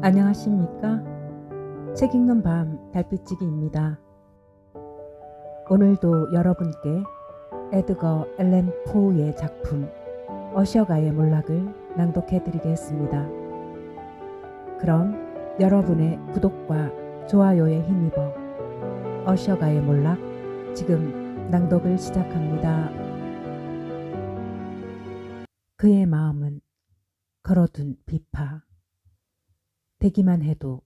안녕하십니까? 책 읽는 밤 달빛지기입니다. 오늘도 여러분께 에드거 앨런 포우의 작품 어셔가의 몰락을 낭독해 드리겠습니다. 그럼 여러분의 구독과 좋아요에 힘입어 어셔가의 몰락 지금 낭독을 시작합니다. 그의 마음은 걸어둔 비파. 대기만 해도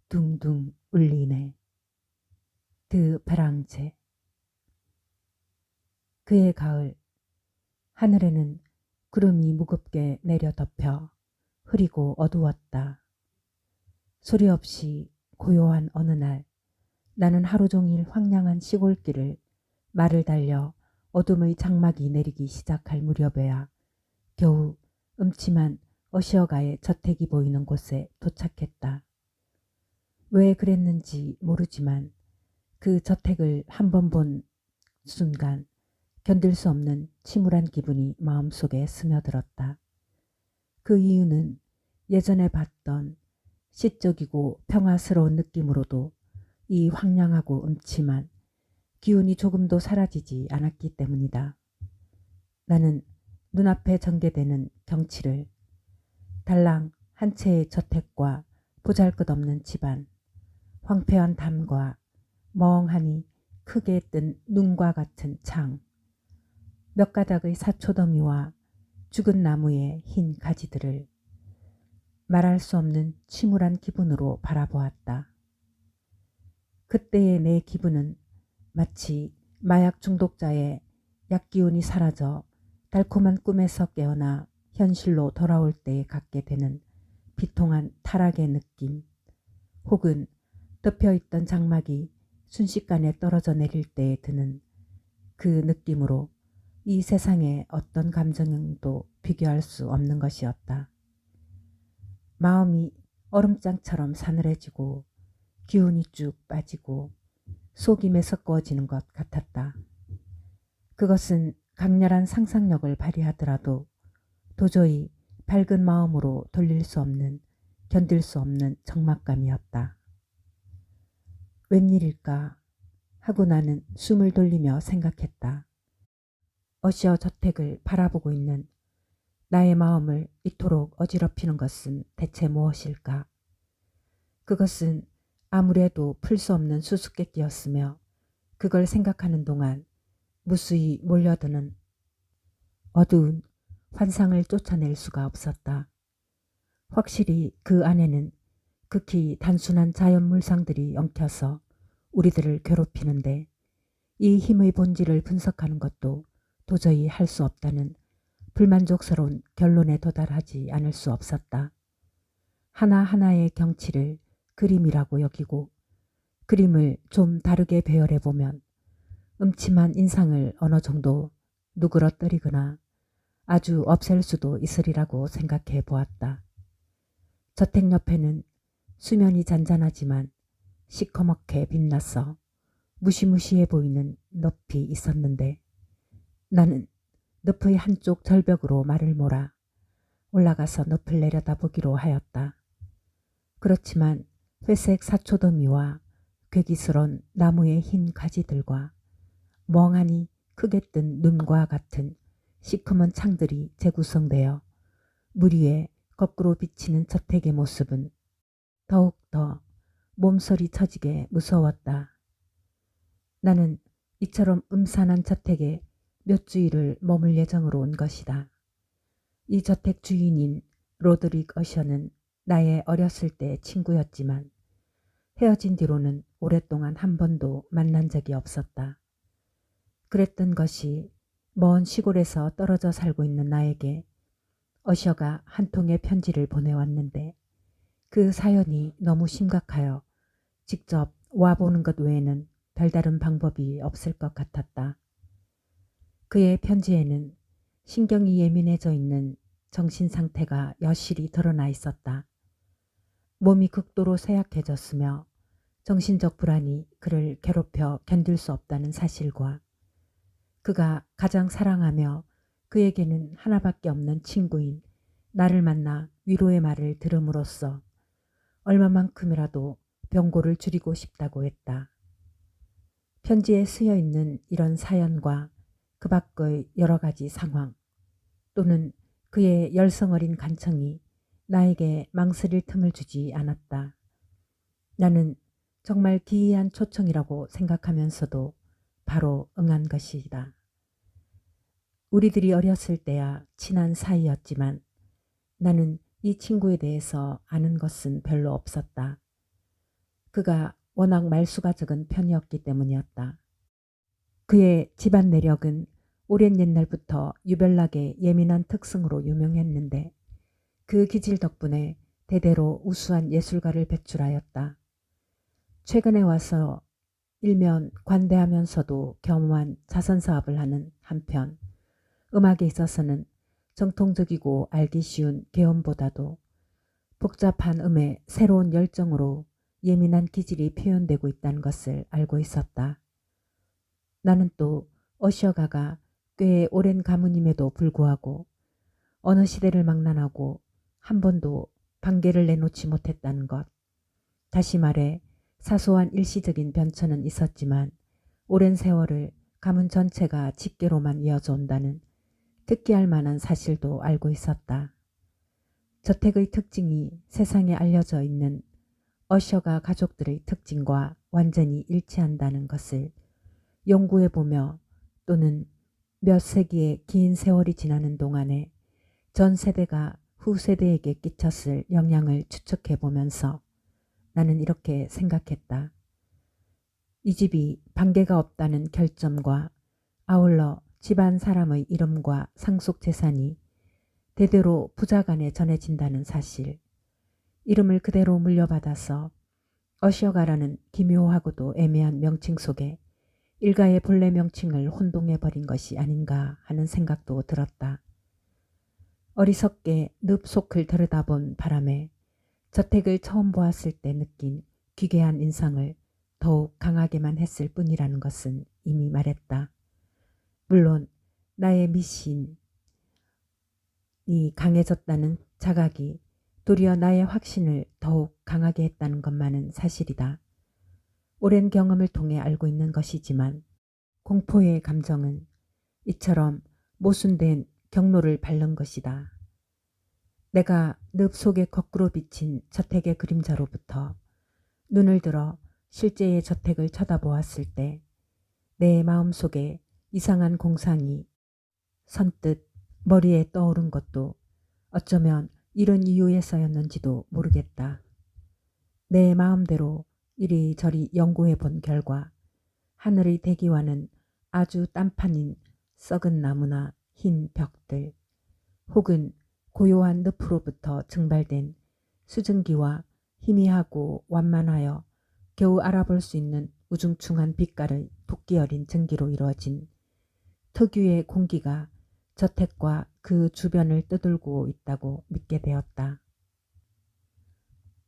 둥둥 울리네. 드 베랑제. 그의 가을. 하늘에는 구름이 무겁게 내려 덮여 흐리고 어두웠다. 소리 없이 고요한 어느 날 나는 하루 종일 황량한 시골길을 말을 달려 어둠의 장막이 내리기 시작할 무렵에야 겨우 음침한 어시어가의 저택이 보이는 곳에 도착했다. 왜 그랬는지 모르지만 그 저택을 한 번 본 순간 견딜 수 없는 침울한 기분이 마음속에 스며들었다. 그 이유는 예전에 봤던 시적이고 평화스러운 느낌으로도 이 황량하고 음침한 기운이 조금도 사라지지 않았기 때문이다. 나는 눈앞에 전개되는 경치를 달랑 한 채의 저택과 보잘것없는 집안, 황폐한 담과 멍하니 크게 뜬 눈과 같은 창, 몇 가닥의 사초더미와 죽은 나무의 흰 가지들을 말할 수 없는 침울한 기분으로 바라보았다. 그때의 내 기분은 마치 마약 중독자의 약기운이 사라져 달콤한 꿈에서 깨어나 현실로 돌아올 때에 갖게 되는 비통한 타락의 느낌, 혹은 덮여있던 장막이 순식간에 떨어져 내릴 때에 드는 그 느낌으로 이 세상의 어떤 감정도 비교할 수 없는 것이었다. 마음이 얼음장처럼 사늘해지고 기운이 쭉 빠지고 속이 메스꺼워지는 것 같았다. 그것은 강렬한 상상력을 발휘하더라도 도저히 밝은 마음으로 돌릴 수 없는, 견딜 수 없는 적막감이었다. 웬일일까 하고 나는 숨을 돌리며 생각했다. 어시어 저택을 바라보고 있는 나의 마음을 이토록 어지럽히는 것은 대체 무엇일까? 그것은 아무래도 풀 수 없는 수수께끼였으며 그걸 생각하는 동안 무수히 몰려드는 어두운 환상을 쫓아낼 수가 없었다. 확실히 그 안에는 극히 단순한 자연물상들이 엉켜서 우리들을 괴롭히는데 이 힘의 본질을 분석하는 것도 도저히 할 수 없다는 불만족스러운 결론에 도달하지 않을 수 없었다. 하나하나의 경치를 그림이라고 여기고 그림을 좀 다르게 배열해보면 음침한 인상을 어느 정도 누그러뜨리거나 아주 없앨 수도 있으리라고 생각해 보았다. 저택 옆에는 수면이 잔잔하지만 시커멓게 빛나서 무시무시해 보이는 늪이 있었는데 나는 늪의 한쪽 절벽으로 말을 몰아 올라가서 늪을 내려다보기로 하였다. 그렇지만 회색 사초더미와 괴기스런 나무의 흰 가지들과 멍하니 크게 뜬 눈과 같은 시커먼 창들이 재구성되어 물 위에 거꾸로 비치는 저택의 모습은 더욱더 몸서리 쳐지게 무서웠다. 나는 이처럼 음산한 저택에 몇 주일을 머물 예정으로 온 것이다. 이 저택 주인인 로드릭 어셔는 나의 어렸을 때 친구였지만 헤어진 뒤로는 오랫동안 한 번도 만난 적이 없었다. 그랬던 것이 먼 시골에서 떨어져 살고 있는 나에게 어셔가 한 통의 편지를 보내왔는데 그 사연이 너무 심각하여 직접 와보는 것 외에는 별다른 방법이 없을 것 같았다. 그의 편지에는 신경이 예민해져 있는 정신 상태가 여실히 드러나 있었다. 몸이 극도로 쇠약해졌으며 정신적 불안이 그를 괴롭혀 견딜 수 없다는 사실과 그가 가장 사랑하며 그에게는 하나밖에 없는 친구인 나를 만나 위로의 말을 들음으로써 얼마만큼이라도 병고를 줄이고 싶다고 했다. 편지에 쓰여 있는 이런 사연과 그 밖의 여러 가지 상황 또는 그의 열성어린 간청이 나에게 망설일 틈을 주지 않았다. 나는 정말 기이한 초청이라고 생각하면서도 바로 응한 것이다. 우리들이 어렸을 때야 친한 사이였지만 나는 이 친구에 대해서 아는 것은 별로 없었다. 그가 워낙 말수가 적은 편이었기 때문이었다. 그의 집안 내력은 오랜 옛날부터 유별나게 예민한 특성으로 유명했는데 그 기질 덕분에 대대로 우수한 예술가를 배출하였다. 최근에 와서 일면 관대하면서도 겸허한 자선사업을 하는 한편 음악에 있어서는 정통적이고 알기 쉬운 개음보다도 복잡한 음의 새로운 열정으로 예민한 기질이 표현되고 있다는 것을 알고 있었다. 나는 또 어셔가가 꽤 오랜 가문임에도 불구하고 어느 시대를 망라하고 한 번도 반개를 내놓지 못했다는 것. 다시 말해 사소한 일시적인 변천은 있었지만 오랜 세월을 가문 전체가 직계로만 이어져 온다는 특기할 만한 사실도 알고 있었다. 저택의 특징이 세상에 알려져 있는 어셔가 가족들의 특징과 완전히 일치한다는 것을 연구해보며 또는 몇 세기의 긴 세월이 지나는 동안에 전 세대가 후 세대에게 끼쳤을 영향을 추측해보면서 나는 이렇게 생각했다. 이 집이 반개가 없다는 결점과 아울러 집안 사람의 이름과 상속 재산이 대대로 부자간에 전해진다는 사실, 이름을 그대로 물려받아서 어셔가라는 기묘하고도 애매한 명칭 속에 일가의 본래 명칭을 혼동해버린 것이 아닌가 하는 생각도 들었다. 어리석게 늪속을 들여다본 바람에 저택을 처음 보았을 때 느낀 기괴한 인상을 더욱 강하게만 했을 뿐이라는 것은 이미 말했다. 물론 나의 미신이 강해졌다는 자각이 도리어 나의 확신을 더욱 강하게 했다는 것만은 사실이다. 오랜 경험을 통해 알고 있는 것이지만 공포의 감정은 이처럼 모순된 경로를 밟는 것이다. 내가 늪 속에 거꾸로 비친 저택의 그림자로부터 눈을 들어 실제의 저택을 쳐다보았을 때 내 마음속에 이상한 공상이 선뜻 머리에 떠오른 것도 어쩌면 이런 이유에서였는지도 모르겠다. 내 마음대로 이리저리 연구해 본 결과 하늘의 대기와는 아주 딴판인 썩은 나무나 흰 벽들 혹은 고요한 늪으로부터 증발된 수증기와 희미하고 완만하여 겨우 알아볼 수 있는 우중충한 빛깔의 붓기 어린 증기로 이루어진 특유의 공기가 저택과 그 주변을 떠돌고 있다고 믿게 되었다.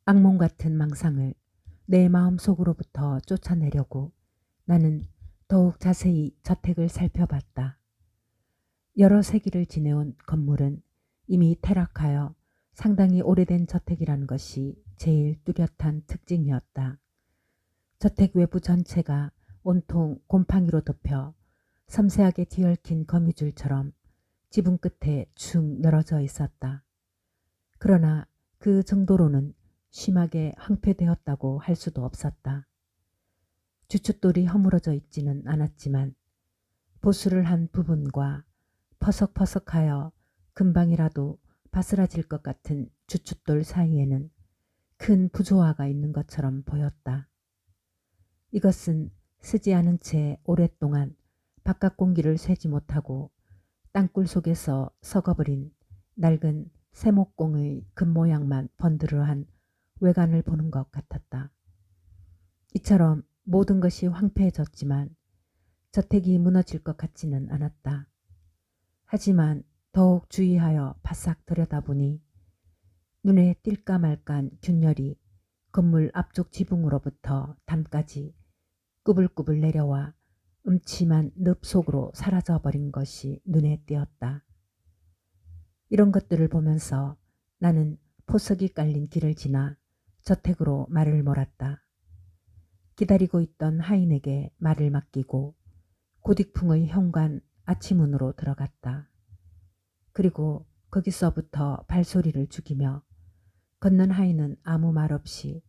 악몽 같은 망상을 내 마음속으로부터 쫓아내려고 나는 더욱 자세히 저택을 살펴봤다. 여러 세기를 지내온 건물은 이미 퇴락하여 상당히 오래된 저택이라는 것이 제일 뚜렷한 특징이었다. 저택 외부 전체가 온통 곰팡이로 덮여 섬세하게 뒤얽힌 거미줄처럼 지붕 끝에 축 늘어져 있었다. 그러나 그 정도로는 심하게 황폐되었다고 할 수도 없었다. 주춧돌이 허물어져 있지는 않았지만 보수를 한 부분과 퍼석퍼석하여 금방이라도 바스라질 것 같은 주춧돌 사이에는 큰 부조화가 있는 것처럼 보였다. 이것은 쓰지 않은 채 오랫동안 바깥 공기를 쐬지 못하고 땅굴 속에서 썩어버린 낡은 세목공의 금 모양만 번드르한 외관을 보는 것 같았다. 이처럼 모든 것이 황폐해졌지만 저택이 무너질 것 같지는 않았다. 하지만 더욱 주의하여 바싹 들여다보니 눈에 띌까 말까한 균열이 건물 앞쪽 지붕으로부터 담까지 꾸불꾸불 내려와 음침한 늪 속으로 사라져버린 것이 눈에 띄었다. 이런 것들을 보면서 나는 포석이 깔린 길을 지나 저택으로 말을 몰았다. 기다리고 있던 하인에게 말을 맡기고 고딕풍의 현관 아치문으로 들어갔다. 그리고 거기서부터 발소리를 죽이며 걷는 하인은 아무 말 없이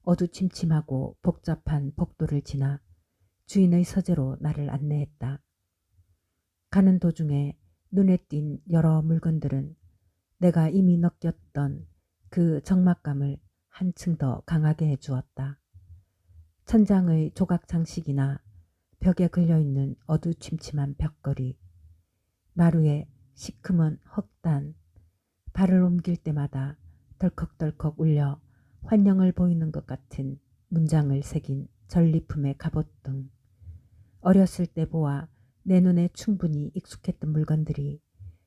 어두침침하고 복잡한 복도를 지나 주인의 서재로 나를 안내했다. 가는 도중에 눈에 띈 여러 물건들은 내가 이미 느꼈던 그 적막감을 한층 더 강하게 해주었다. 천장의 조각 장식이나 벽에 걸려있는 어두침침한 벽걸이, 마루에 시커먼 흑단, 발을 옮길 때마다 덜컥덜컥 울려 환영을 보이는 것 같은 문장을 새긴 전리품의 갑옷 등 어렸을 때 보아 내 눈에 충분히 익숙했던 물건들이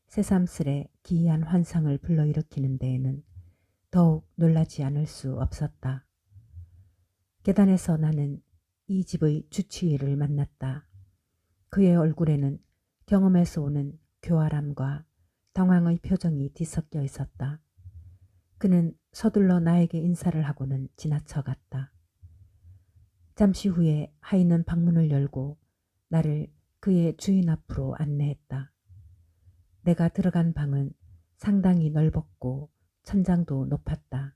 새삼스레 기이한 환상을 불러일으키는 데에는 더욱 놀라지 않을 수 없었다. 계단에서 나는 이 집의 주치의를 만났다. 그의 얼굴에는 경험에서 오는 교활함과 당황의 표정이 뒤섞여 있었다. 그는 서둘러 나에게 인사를 하고는 지나쳐 갔다. 잠시 후에 하인은 방문을 열고 나를 그의 주인 앞으로 안내했다. 내가 들어간 방은 상당히 넓었고 천장도 높았다.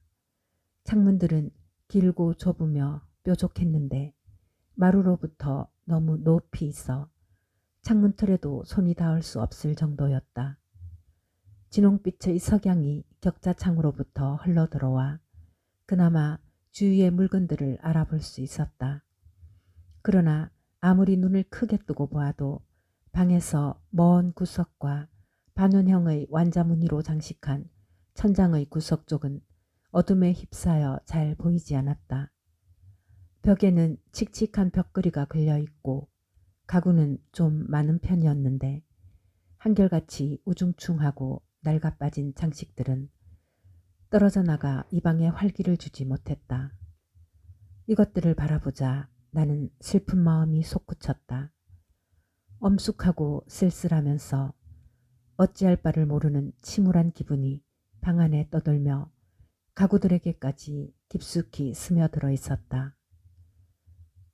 창문들은 길고 좁으며 뾰족했는데 마루로부터 너무 높이 있어 창문틀에도 손이 닿을 수 없을 정도였다. 진홍빛의 석양이 격자창으로부터 흘러들어와 그나마 주위의 물건들을 알아볼 수 있었다. 그러나 아무리 눈을 크게 뜨고 보아도 방에서 먼 구석과 반원형의 완자무늬로 장식한 천장의 구석 쪽은 어둠에 휩싸여 잘 보이지 않았다. 벽에는 칙칙한 벽걸이가 걸려있고 가구는 좀 많은 편이었는데 한결같이 우중충하고 낡아빠진 장식들은 떨어져 나가 이 방에 활기를 주지 못했다. 이것들을 바라보자 나는 슬픈 마음이 솟구쳤다. 엄숙하고 쓸쓸하면서 어찌할 바를 모르는 침울한 기분이 방 안에 떠돌며 가구들에게까지 깊숙이 스며들어 있었다.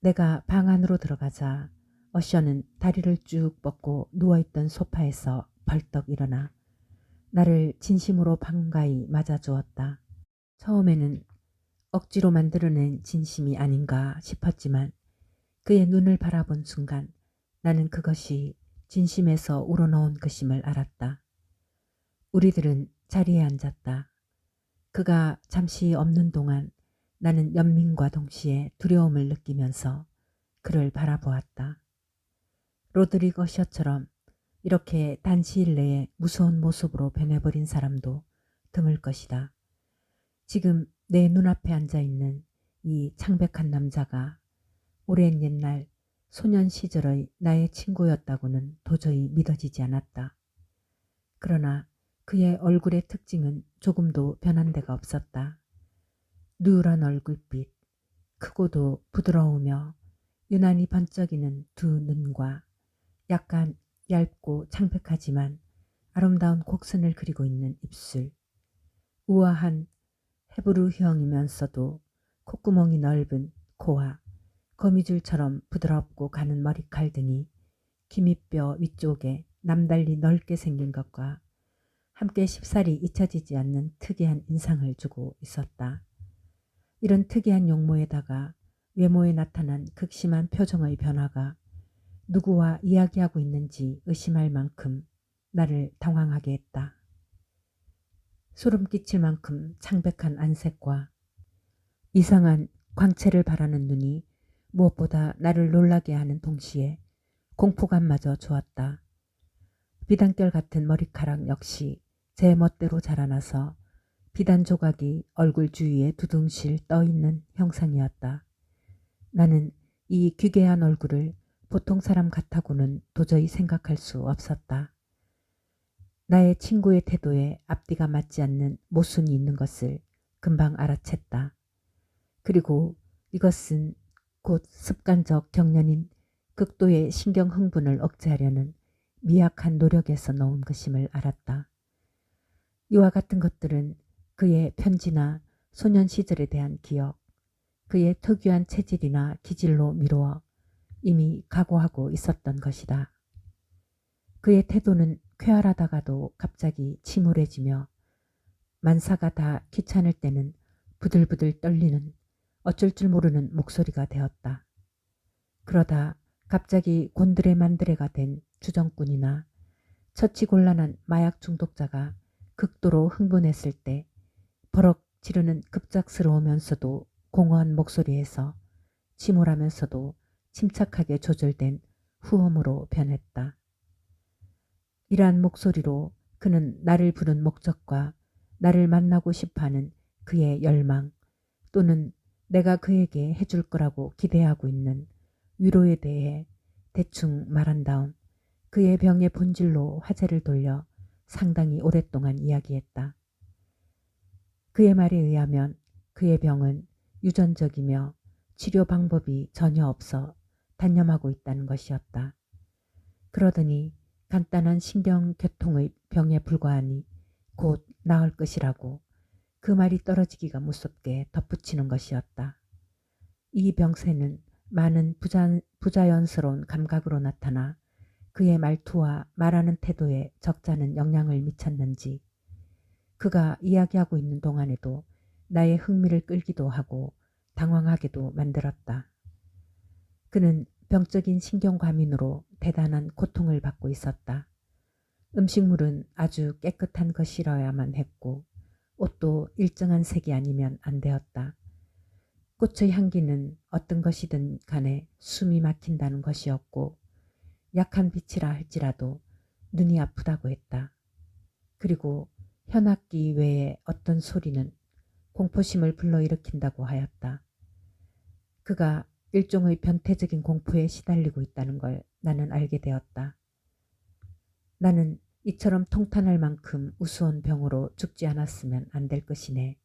내가 방 안으로 들어가자 어셔는 다리를 쭉 뻗고 누워있던 소파에서 벌떡 일어나 나를 진심으로 반가이 맞아주었다. 처음에는 억지로 만들어낸 진심이 아닌가 싶었지만 그의 눈을 바라본 순간 나는 그것이 진심에서 우러나온 것임을 알았다. 우리들은 자리에 앉았다. 그가 잠시 없는 동안 나는 연민과 동시에 두려움을 느끼면서 그를 바라보았다. 로드리거 셔처럼 이렇게 단시일 내에 무서운 모습으로 변해버린 사람도 드물 것이다. 지금 내 눈앞에 앉아있는 이 창백한 남자가 오랜 옛날 소년 시절의 나의 친구였다고는 도저히 믿어지지 않았다. 그러나 그의 얼굴의 특징은 조금도 변한 데가 없었다. 누런 얼굴빛, 크고도 부드러우며 유난히 번쩍이는 두 눈과 약간 얇고 창백하지만 아름다운 곡선을 그리고 있는 입술, 우아한 헤브루형이면서도 콧구멍이 넓은 코와 거미줄처럼 부드럽고 가는 머리칼 등이 기미뼈 위쪽에 남달리 넓게 생긴 것과 함께 쉽사리 잊혀지지 않는 특이한 인상을 주고 있었다. 이런 특이한 용모에다가 외모에 나타난 극심한 표정의 변화가 누구와 이야기하고 있는지 의심할 만큼 나를 당황하게 했다. 소름 끼칠 만큼 창백한 안색과 이상한 광채를 바라는 눈이 무엇보다 나를 놀라게 하는 동시에 공포감마저 주었다. 비단결 같은 머리카락 역시 제 멋대로 자라나서 비단 조각이 얼굴 주위에 두둥실 떠있는 형상이었다. 나는 이 귀괴한 얼굴을 보통 사람 같다고는 도저히 생각할 수 없었다. 나의 친구의 태도에 앞뒤가 맞지 않는 모순이 있는 것을 금방 알아챘다. 그리고 이것은 곧 습관적 경련인 극도의 신경 흥분을 억제하려는 미약한 노력에서 나온 것임을 알았다. 이와 같은 것들은 그의 편지나 소년 시절에 대한 기억, 그의 특유한 체질이나 기질로 미루어 이미 각오하고 있었던 것이다. 그의 태도는 쾌활하다가도 갑자기 침울해지며 만사가 다 귀찮을 때는 부들부들 떨리는 어쩔 줄 모르는 목소리가 되었다. 그러다 갑자기 곤드레만드레가 된 주정꾼이나 처치곤란한 마약 중독자가 극도로 흥분했을 때 버럭 지르는 급작스러우면서도 공허한 목소리에서 침울하면서도 침착하게 조절된 후음으로 변했다. 이러한 목소리로 그는 나를 부른 목적과 나를 만나고 싶어하는 그의 열망 또는 내가 그에게 해줄 거라고 기대하고 있는 위로에 대해 대충 말한 다음 그의 병의 본질로 화제를 돌려 상당히 오랫동안 이야기했다. 그의 말에 의하면 그의 병은 유전적이며 치료 방법이 전혀 없어 단념하고 있다는 것이었다. 그러더니 간단한 신경교통의 병에 불과하니 곧 나을 것이라고 그 말이 떨어지기가 무섭게 덧붙이는 것이었다. 이 병세는 많은 부자연스러운 감각으로 나타나 그의 말투와 말하는 태도에 적잖은 영향을 미쳤는지 그가 이야기하고 있는 동안에도 나의 흥미를 끌기도 하고 당황하게도 만들었다. 그는 병적인 신경과민으로 대단한 고통을 받고 있었다. 음식물은 아주 깨끗한 것이라야만 했고 옷도 일정한 색이 아니면 안 되었다. 꽃의 향기는 어떤 것이든 간에 숨이 막힌다는 것이었고 약한 빛이라 할지라도 눈이 아프다고 했다. 그리고 현악기 외에 어떤 소리는 공포심을 불러일으킨다고 하였다. 그가 일종의 변태적인 공포에 시달리고 있다는 걸 나는 알게 되었다. 나는 이처럼 통탄할 만큼 우스운 병으로 죽지 않았으면 안 될 것이네.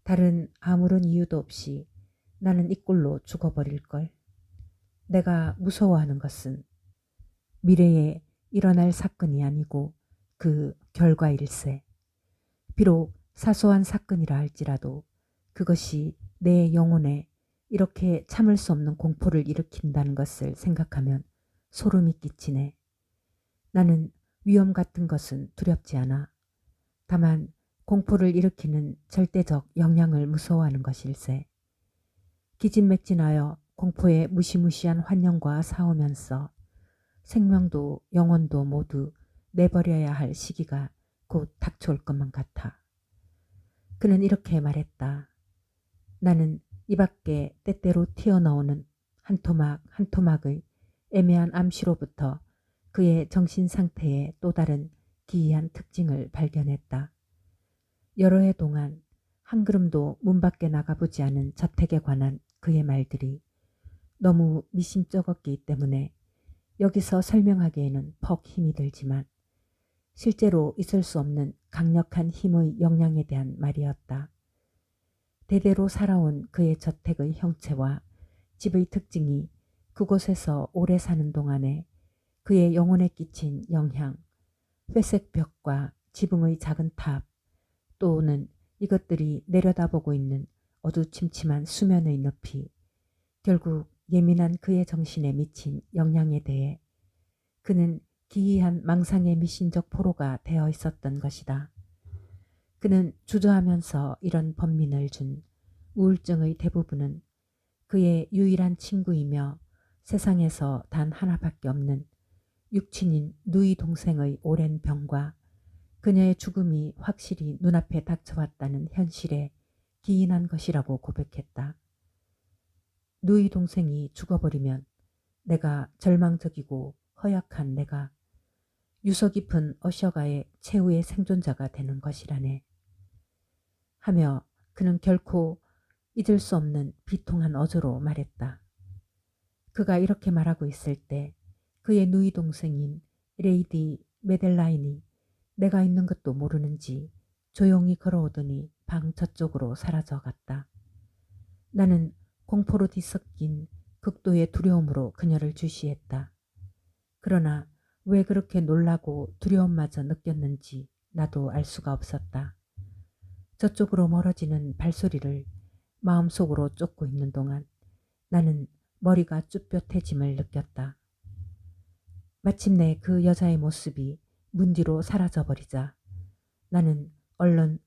다른 아무런 이유도 없이 나는 이 꼴로 죽어버릴걸. 내가 무서워하는 것은 미래에 일어날 사건이 아니고 그 결과일세. 비록 사소한 사건이라 할지라도 그것이 내 영혼에 이렇게 참을 수 없는 공포를 일으킨다는 것을 생각하면 소름이 끼치네. 나는 위험 같은 것은 두렵지 않아. 다만 공포를 일으키는 절대적 영향을 무서워하는 것일세. 기진맥진하여 공포에 무시무시한 환영과 싸우면서 생명도 영혼도 모두 내버려야 할 시기가 곧 닥쳐올 것만 같아. 그는 이렇게 말했다. 나는 이 밖에 때때로 튀어나오는 한 토막 한 토막의 애매한 암시로부터 그의 정신 상태의 또 다른 기이한 특징을 발견했다. 여러 해 동안 한 걸음도 문 밖에 나가보지 않은 저택에 관한 그의 말들이 너무 미심쩍었기 때문에 여기서 설명하기에는 퍽 힘이 들지만 실제로 있을 수 없는 강력한 힘의 영향에 대한 말이었다. 대대로 살아온 그의 저택의 형체와 집의 특징이 그곳에서 오래 사는 동안에 그의 영혼에 끼친 영향, 회색 벽과 지붕의 작은 탑, 또는 이것들이 내려다보고 있는 어두침침한 수면의 높이, 결국 예민한 그의 정신에 미친 영향에 대해 그는 기이한 망상의 미신적 포로가 되어 있었던 것이다. 그는 주저하면서 이런 번민을 준 우울증의 대부분은 그의 유일한 친구이며 세상에서 단 하나밖에 없는 육친인 누이 동생의 오랜 병과 그녀의 죽음이 확실히 눈앞에 닥쳐왔다는 현실에 기인한 것이라고 고백했다. 누이 동생이 죽어버리면 내가 절망적이고 허약한 내가 유서 깊은 어셔가의 최후의 생존자가 되는 것이라네. 하며 그는 결코 잊을 수 없는 비통한 어조로 말했다. 그가 이렇게 말하고 있을 때 그의 누이 동생인 레이디 메델라인이 내가 있는 것도 모르는지 조용히 걸어오더니 방 저쪽으로 사라져 갔다. 나는 공포로 뒤섞인 극도의 두려움으로 그녀를 주시했다. 그러나 왜 그렇게 놀라고 두려움마저 느꼈는지 나도 알 수가 없었다. 저쪽으로 멀어지는 발소리를 마음속으로 쫓고 있는 동안 나는 머리가 쭈뼛해짐을 느꼈다. 마침내 그 여자의 모습이 문 뒤로 사라져버리자 나는 얼른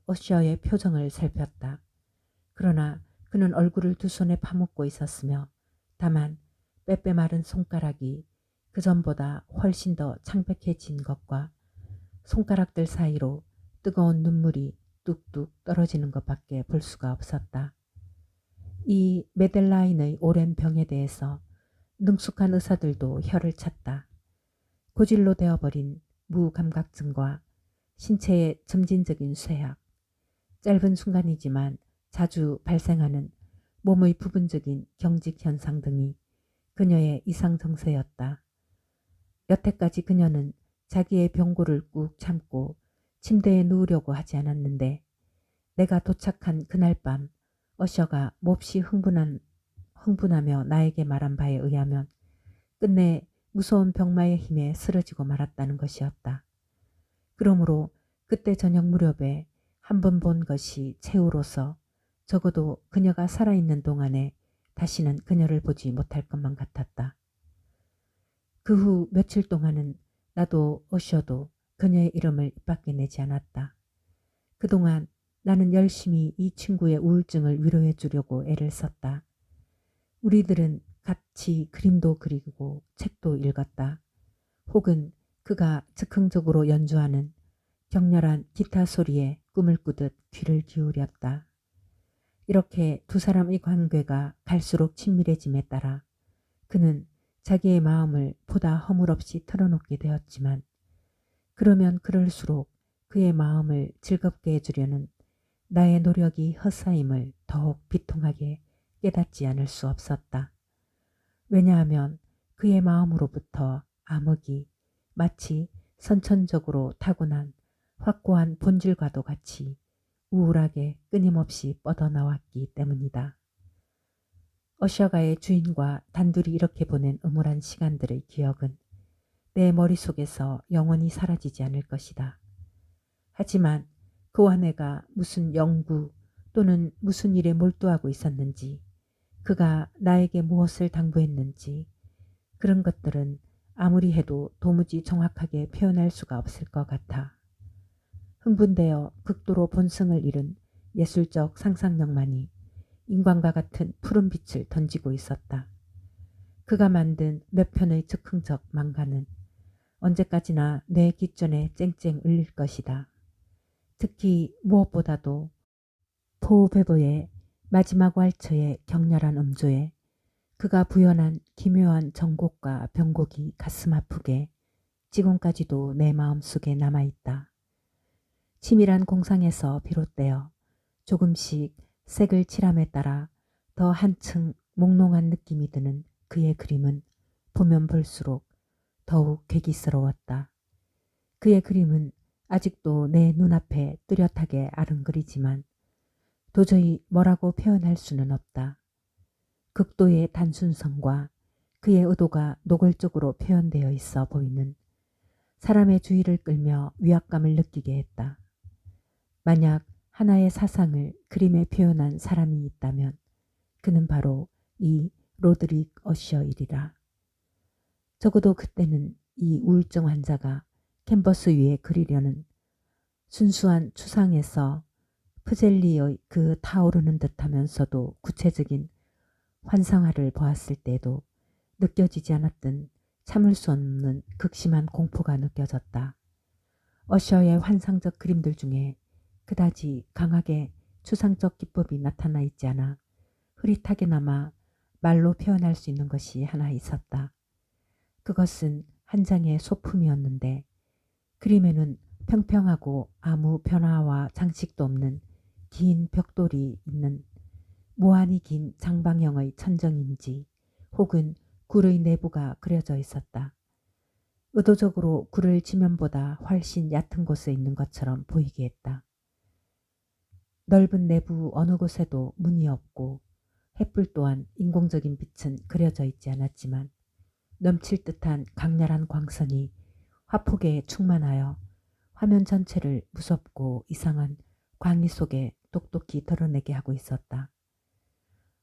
어셔의 표정을 살폈다. 그러나 그는 얼굴을 두 손에 파묻고 있었으며 다만 빼빼 마른 손가락이 그 전보다 훨씬 더 창백해진 것과 손가락들 사이로 뜨거운 눈물이 뚝뚝 떨어지는 것밖에 볼 수가 없었다. 이 메델라인의 오랜 병에 대해서 능숙한 의사들도 혀를 찼다. 고질로 되어버린 무감각증과 신체의 점진적인 쇠약, 짧은 순간이지만 자주 발생하는 몸의 부분적인 경직 현상 등이 그녀의 이상 증세였다. 여태까지 그녀는 자기의 병고를 꾹 참고 침대에 누우려고 하지 않았는데 내가 도착한 그날 밤 어셔가 몹시 흥분하며 나에게 말한 바에 의하면 끝내 무서운 병마의 힘에 쓰러지고 말았다는 것이었다. 그러므로 그때 저녁 무렵에 한 번 본 것이 최후로서 적어도 그녀가 살아있는 동안에 다시는 그녀를 보지 못할 것만 같았다. 그 후 며칠 동안은 나도 어셔도 그녀의 이름을 입 밖에 내지 않았다. 그동안 나는 열심히 이 친구의 우울증을 위로해 주려고 애를 썼다. 우리들은 같이 그림도 그리고 책도 읽었다. 혹은 그가 즉흥적으로 연주하는 격렬한 기타 소리에 꿈을 꾸듯 귀를 기울였다. 이렇게 두 사람의 관계가 갈수록 친밀해짐에 따라 그는 자기의 마음을 보다 허물없이 털어놓게 되었지만 그러면 그럴수록 그의 마음을 즐겁게 해주려는 나의 노력이 헛사임을 더욱 비통하게 깨닫지 않을 수 없었다. 왜냐하면 그의 마음으로부터 암흑이 마치 선천적으로 타고난 확고한 본질과도 같이 우울하게 끊임없이 뻗어나왔기 때문이다. 어셔가의 주인과 단둘이 이렇게 보낸 음울한 시간들의 기억은 내 머릿속에서 영원히 사라지지 않을 것이다. 하지만 그와 내가 무슨 연구 또는 무슨 일에 몰두하고 있었는지, 그가 나에게 무엇을 당부했는지 그런 것들은 아무리 해도 도무지 정확하게 표현할 수가 없을 것 같아. 흥분되어 극도로 본성을 잃은 예술적 상상력만이 인광과 같은 푸른 빛을 던지고 있었다. 그가 만든 몇 편의 즉흥적 망가는 언제까지나 내 귓전에 쨍쨍 울릴 것이다. 특히 무엇보다도 포우베버의 마지막 왈츠의 격렬한 음조에 그가 부연한 기묘한 정곡과 병곡이 가슴 아프게 지금까지도 내 마음속에 남아있다. 치밀한 공상에서 비롯되어 조금씩 색을 칠함에 따라 더 한층 몽롱한 느낌이 드는 그의 그림은 보면 볼수록 더욱 괴기스러웠다. 그의 그림은 아직도 내 눈앞에 뚜렷하게 아른거리지만 도저히 뭐라고 표현할 수는 없다. 극도의 단순성과 그의 의도가 노골적으로 표현되어 있어 보이는 사람의 주의를 끌며 위압감을 느끼게 했다. 만약 하나의 사상을 그림에 표현한 사람이 있다면 그는 바로 이 로드릭 어셔이리라. 적어도 그때는 이 우울증 환자가 캔버스 위에 그리려는 순수한 추상에서 프젤리의 그 타오르는 듯하면서도 구체적인 환상화를 보았을 때도 느껴지지 않았던 참을 수 없는 극심한 공포가 느껴졌다. 어셔의 환상적 그림들 중에 그다지 강하게 추상적 기법이 나타나 있지 않아 흐릿하게나마 말로 표현할 수 있는 것이 하나 있었다. 그것은 한 장의 소품이었는데 그림에는 평평하고 아무 변화와 장식도 없는 긴 벽돌이 있는 무한히 긴 장방형의 천정인지 혹은 굴의 내부가 그려져 있었다. 의도적으로 굴을 지면보다 훨씬 얕은 곳에 있는 것처럼 보이게 했다. 넓은 내부 어느 곳에도 문이 없고 햇불 또한 인공적인 빛은 그려져 있지 않았지만 넘칠 듯한 강렬한 광선이 화폭에 충만하여 화면 전체를 무섭고 이상한 광희 속에 똑똑히 드러내게 하고 있었다.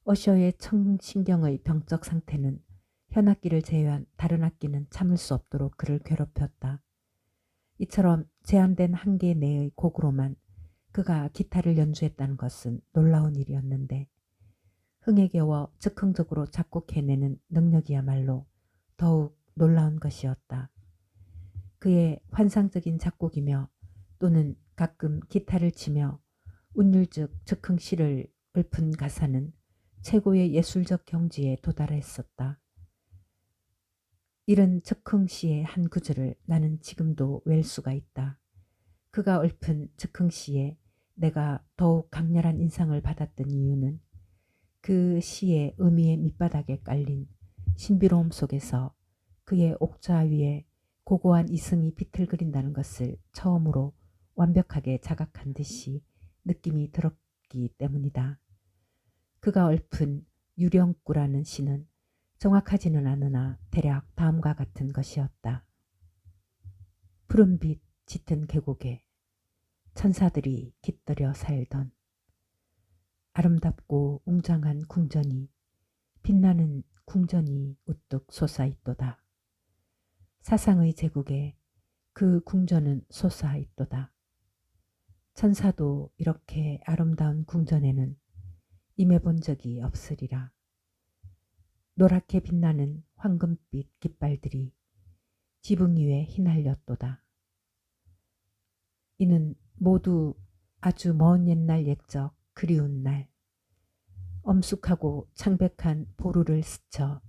어셔의 청신경의 병적 상태는 현 악기를 제외한 다른 악기는 참을 수 없도록 그를 괴롭혔다. 이처럼 제한된 한계 내의 곡으로만 그가 기타를 연주했다는 것은 놀라운 일이었는데 흥에 겨워 즉흥적으로 작곡해내는 능력이야말로 더욱 놀라운 것이었다. 그의 환상적인 작곡이며 또는 가끔 기타를 치며 운율적 즉흥시를 읊은 가사는 최고의 예술적 경지에 도달했었다. 이런 즉흥시의 한 구절을 나는 지금도 외울 수가 있다. 그가 읊은 즉흥시에 내가 더욱 강렬한 인상을 받았던 이유는 그 시의 의미의 밑바닥에 깔린 신비로움 속에서 그의 옥자 위에 고고한 이승이 비틀거린다는 것을 처음으로 완벽하게 자각한 듯이 느낌이 들었기 때문이다. 그가 읊은 유령구라는 시는 정확하지는 않으나 대략 다음과 같은 것이었다. 푸른빛 짙은 계곡에 천사들이 깃들여 살던 아름답고 웅장한 궁전이 빛나는 궁전이 우뚝 솟아있도다. 사상의 제국에 그 궁전은 솟아있도다. 천사도 이렇게 아름다운 궁전에는 임해본 적이 없으리라. 노랗게 빛나는 황금빛 깃발들이 지붕 위에 휘날렸도다. 이는 모두 아주 먼 옛날 옛적 그리운 날 엄숙하고 창백한 보루를 스쳐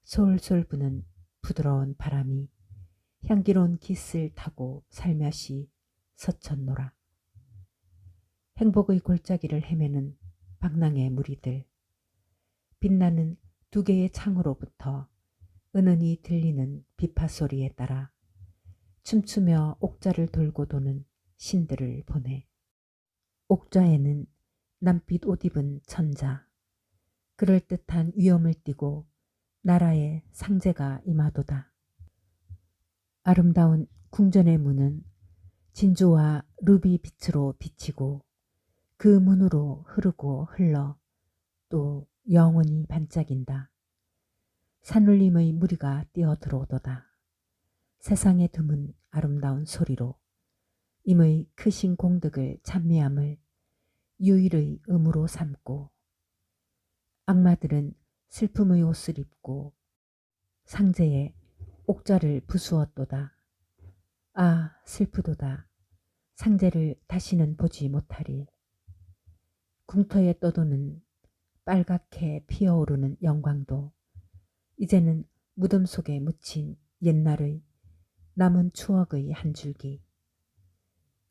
솔솔 부는 부드러운 바람이 향기로운 깃을 타고 살며시 서쳤노라. 행복의 골짜기를 헤매는 방랑의 무리들, 빛나는 두 개의 창으로부터 은은히 들리는 비파 소리에 따라 춤추며 옥자를 돌고 도는 신들을 보내. 옥좌에는 남빛 옷 입은 천자, 그럴듯한 위엄을 띠고 나라의 상제가 임하도다. 아름다운 궁전의 문은 진주와 루비 빛으로 비치고 그 문으로 흐르고 흘러 또 영원히 반짝인다. 산울림의 무리가 뛰어들어오도다. 세상에 드문 아름다운 소리로 임의 크신 공덕을 찬미함을 유일의 의무로 삼고 악마들은 슬픔의 옷을 입고 상제에 옥자를 부수었도다. 아, 슬프도다. 상제를 다시는 보지 못하리. 궁터에 떠도는 빨갛게 피어오르는 영광도 이제는 무덤 속에 묻힌 옛날의 남은 추억의 한 줄기.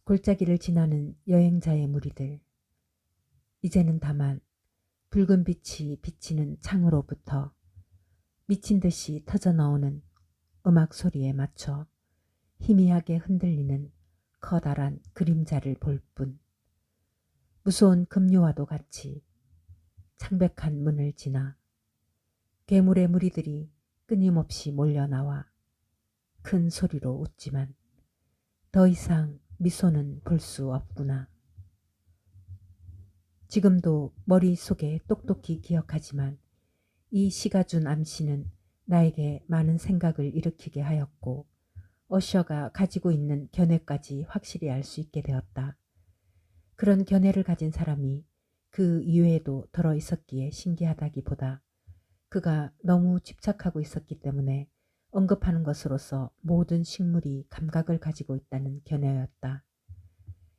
골짜기를 지나는 여행자의 무리들, 이제는 다만 붉은 빛이 비치는 창으로부터 미친 듯이 터져나오는 음악 소리에 맞춰 희미하게 흔들리는 커다란 그림자를 볼 뿐. 무서운 급류와도 같이 창백한 문을 지나 괴물의 무리들이 끊임없이 몰려나와 큰 소리로 웃지만 더 이상 미소는 볼 수 없구나. 지금도 머릿속에 똑똑히 기억하지만 이 시가 준 암시는 나에게 많은 생각을 일으키게 하였고 어셔가 가지고 있는 견해까지 확실히 알 수 있게 되었다. 그런 견해를 가진 사람이 그 이외에도 들어 있었기에 신기하다기보다 그가 너무 집착하고 있었기 때문에 언급하는 것으로서 모든 식물이 감각을 가지고 있다는 견해였다.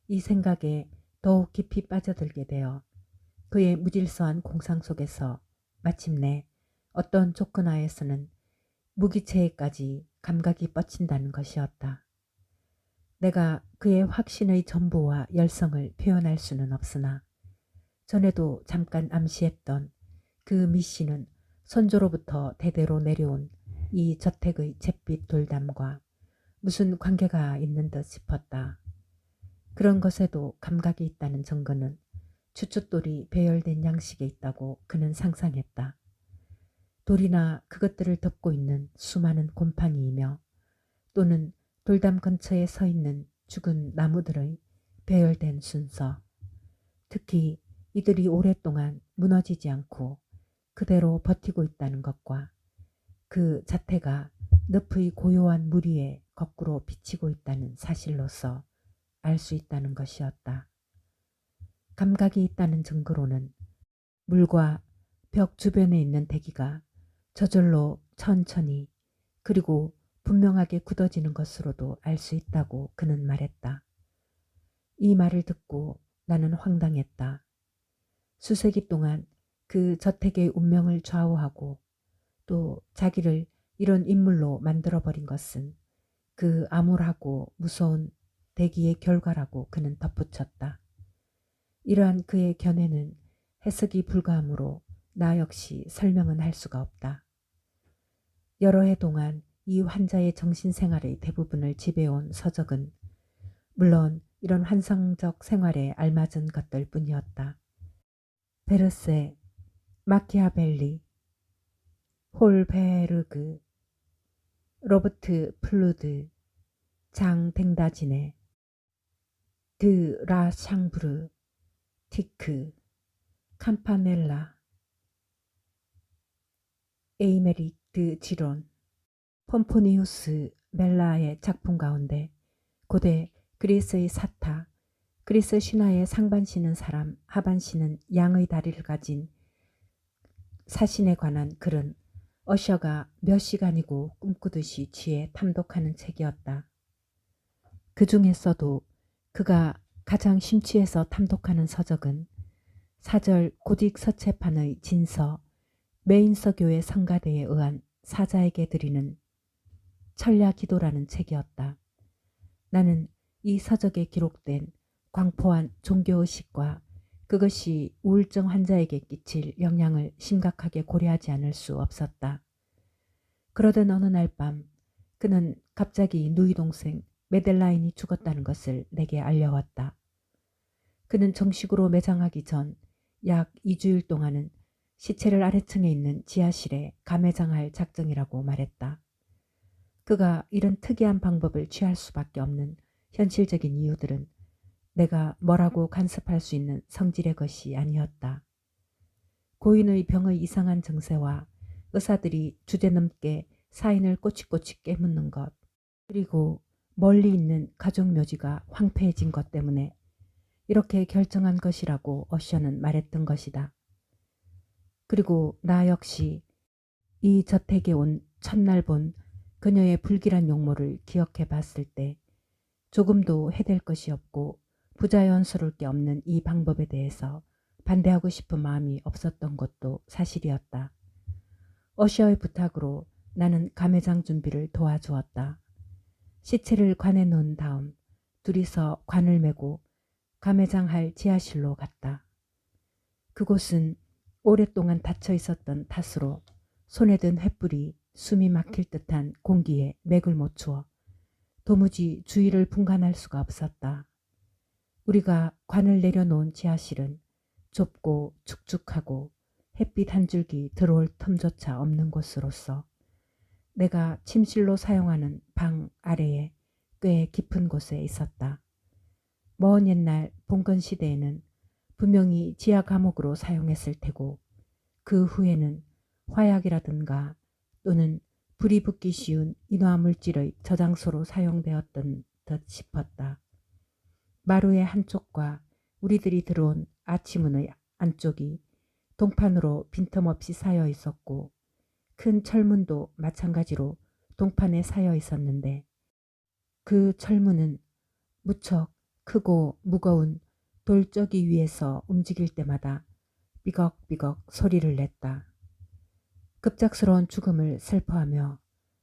이 생각에 더욱 깊이 빠져들게 되어 그의 무질서한 공상 속에서 마침내 어떤 조건 하에서는 무기체에까지 감각이 뻗친다는 것이었다. 내가 그의 확신의 전부와 열성을 표현할 수는 없으나 전에도 잠깐 암시했던 그 미씨는 선조로부터 대대로 내려온 이 저택의 잿빛 돌담과 무슨 관계가 있는 듯 싶었다. 그런 것에도 감각이 있다는 증거는 추춧돌이 배열된 양식에 있다고 그는 상상했다. 돌이나 그것들을 덮고 있는 수많은 곰팡이이며 또는 돌담 근처에 서 있는 죽은 나무들의 배열된 순서, 특히 이들이 오랫동안 무너지지 않고 그대로 버티고 있다는 것과 그 자태가 늪의 고요한 물 위에 거꾸로 비치고 있다는 사실로서 알 수 있다는 것이었다. 감각이 있다는 증거로는 물과 벽 주변에 있는 대기가 저절로 천천히 그리고 분명하게 굳어지는 것으로도 알 수 있다고 그는 말했다. 이 말을 듣고 나는 황당했다. 수세기 동안 그 저택의 운명을 좌우하고 또 자기를 이런 인물로 만들어버린 것은 그 암울하고 무서운 대기의 결과라고 그는 덧붙였다. 이러한 그의 견해는 해석이 불가하므로 나 역시 설명은 할 수가 없다. 여러 해 동안 이 환자의 정신생활의 대부분을 지배해온 서적은 물론 이런 환상적 생활에 알맞은 것들 뿐이었다. 베르세, 마키아벨리, 홀베르그, 로버트 플루드, 장 댕다지네, 드 라샹브르, 티크, 캄파넬라, 에이메릭 드 지론, 폼포니우스 멜라의 작품 가운데 고대 그리스의 사타, 그리스 신화의 상반 신은 사람, 하반 신은 양의 다리를 가진 사신에 관한 글은 어셔가 몇 시간이고 꿈꾸듯이 취해 탐독하는 책이었다. 그 중에서도 그가 가장 심취해서 탐독하는 서적은 사절 고딕 서체판의 진서, 메인서교의 성가대에 의한 사자에게 드리는 천야기도라는 책이었다. 나는 이 서적에 기록된 광포한 종교의식과 그것이 우울증 환자에게 끼칠 영향을 심각하게 고려하지 않을 수 없었다. 그러던 어느 날 밤 그는 갑자기 누이 동생 메델라인이 죽었다는 것을 내게 알려왔다. 그는 정식으로 매장하기 전 약 2주일 동안은 시체를 아래층에 있는 지하실에 감매장할 작정이라고 말했다. 그가 이런 특이한 방법을 취할 수밖에 없는 현실적인 이유들은 내가 뭐라고 간섭할 수 있는 성질의 것이 아니었다. 고인의 병의 이상한 증세와 의사들이 주제넘게 사인을 꼬치꼬치 깨묻는 것, 그리고 멀리 있는 가족 묘지가 황폐해진 것 때문에 이렇게 결정한 것이라고 어셔는 말했던 것이다. 그리고 나 역시 이 저택에 온 첫날 본 그녀의 불길한 용모를 기억해 봤을 때 조금도 해댈 것이 없고 부자연스러울 게 없는 이 방법에 대해서 반대하고 싶은 마음이 없었던 것도 사실이었다. 어셔의 부탁으로 나는 감회장 준비를 도와주었다. 시체를 관에 놓은 다음 둘이서 관을 메고 감회장할 지하실로 갔다. 그곳은 오랫동안 닫혀 있었던 탓으로 손에 든 횃불이 숨이 막힐 듯한 공기에 맥을 못 추어 도무지 주위를 분간할 수가 없었다. 우리가 관을 내려놓은 지하실은 좁고 축축하고 햇빛 한 줄기 들어올 틈조차 없는 곳으로서 내가 침실로 사용하는 방 아래에 꽤 깊은 곳에 있었다. 먼 옛날 봉건 시대에는 분명히 지하 감옥으로 사용했을 테고 그 후에는 화약이라든가 또는 불이 붙기 쉬운 인화물질의 저장소로 사용되었던 듯 싶었다. 마루의 한쪽과 우리들이 들어온 아치문의 안쪽이 동판으로 빈틈없이 쌓여 있었고 큰 철문도 마찬가지로 동판에 쌓여 있었는데 그 철문은 무척 크고 무거운 돌적이 위에서 움직일 때마다 삐걱삐걱 소리를 냈다. 급작스러운 죽음을 슬퍼하며